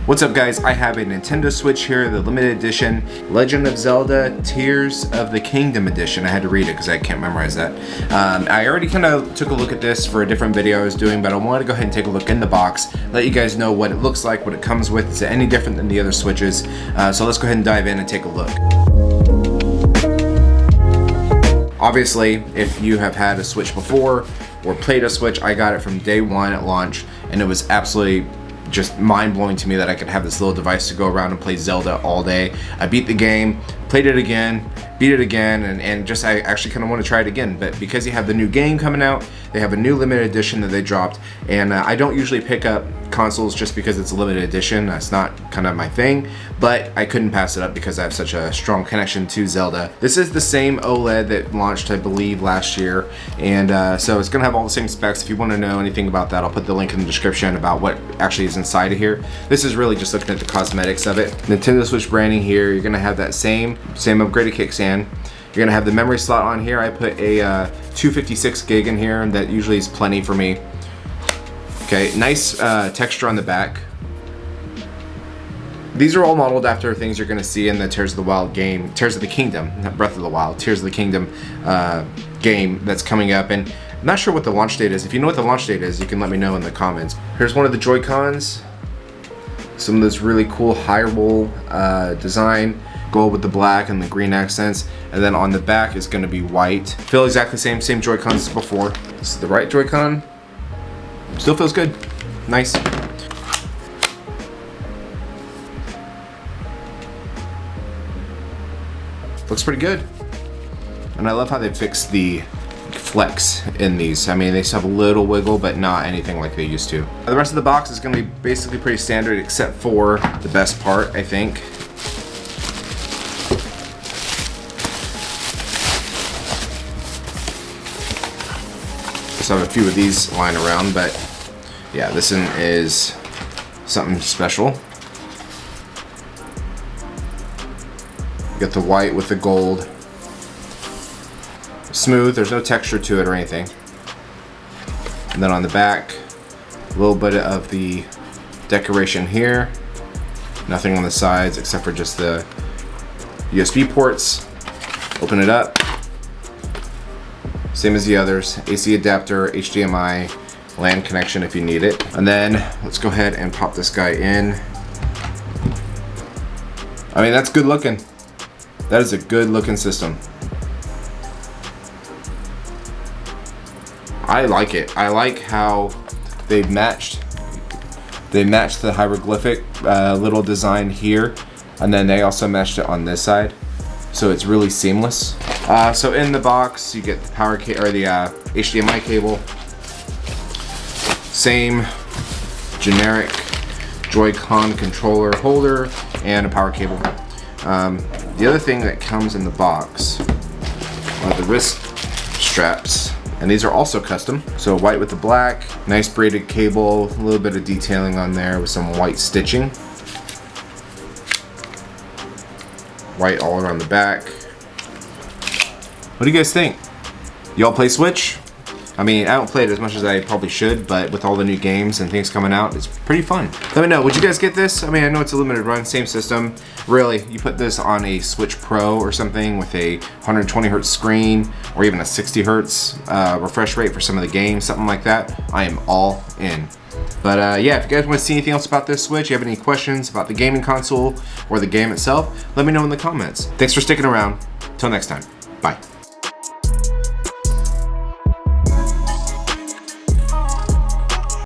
What's up guys, I have a Nintendo Switch here, the limited edition Legend of Zelda Tears of the Kingdom edition. I had to read it because I can't memorize that. I already kind of took a look at this for a different video I was doing, but I wanted to go ahead and take a look in the box, let you guys know what it looks like, what it comes with. Is it any different than the other Switches? So let's go ahead and dive in and take a look. Obviously, if you have had a Switch before or played a Switch, I got it from day one at launch, and it was absolutely just mind-blowing to me that I could have this little device to go around and play Zelda all day. I beat the game, played it again, beat it again, and just I actually kind of want to try it again. But because you have the new game coming out, they have a new limited edition that they dropped, and I don't usually pick up consoles just because it's a limited edition. That's not kind of my thing, but I couldn't pass it up because I have such a strong connection to Zelda. This is the same OLED that launched, I believe, last year, and so it's gonna have all the same specs. If you want to know anything about that, I'll put the link in the description about what actually is inside of here. This is really just looking at the cosmetics of it. Nintendo Switch branding here. You're gonna have that same upgraded kickstand. You're gonna have the memory slot on here. I put a 256 gig in here, and that usually is plenty for me. Okay, nice texture on the back. These are all modeled after things you're gonna see in the Tears of the Wild game, Tears of the Kingdom, not Breath of the Wild, Tears of the Kingdom game that's coming up. And I'm not sure what the launch date is. If you know what the launch date is, you can let me know in the comments. Here's one of the Joy-Cons. Some of this really cool high roll design. Gold with the black and the green accents, and then on the back is going to be white. Feel exactly the same Joy-Cons as before. This is the right Joy-Con. Still feels good. Nice. Looks pretty good. And I love how they fixed the flex in these. I mean, they still have a little wiggle, but not anything like they used to. The rest of the box is going to be basically pretty standard, except for the best part, I think. So I have a few of these lying around, but yeah, this one is something special. You got the white with the gold. Smooth, there's no texture to it or anything. And then on the back, a little bit of the decoration here. Nothing on the sides except for just the USB ports. Open it up. Same as the others, AC adapter, HDMI, LAN connection if you need it. And then let's go ahead and pop this guy in. I mean, that's good looking. That is a good looking system. I like it. I like how they matched the hieroglyphic little design here, and then they also matched it on this side. So it's really seamless. So in the box, you get the power or the HDMI cable. Same generic Joy-Con controller holder and a power cable. The other thing that comes in the box are the wrist straps, and these are also custom. So white with the black, nice braided cable, a little bit of detailing on there with some white stitching. White all around the back. What do you guys think? Y'all play Switch? I mean, I don't play it as much as I probably should, but with all the new games and things coming out, it's pretty fun. Let me know, would you guys get this? I mean, I know it's a limited run, same system. Really, you put this on a Switch Pro or something with a 120 hertz screen, or even a 60 hertz refresh rate for some of the games, something like that, I am all in. But yeah, if you guys want to see anything else about this Switch, you have any questions about the gaming console or the game itself, let me know in the comments. Thanks for sticking around. Till next time, bye.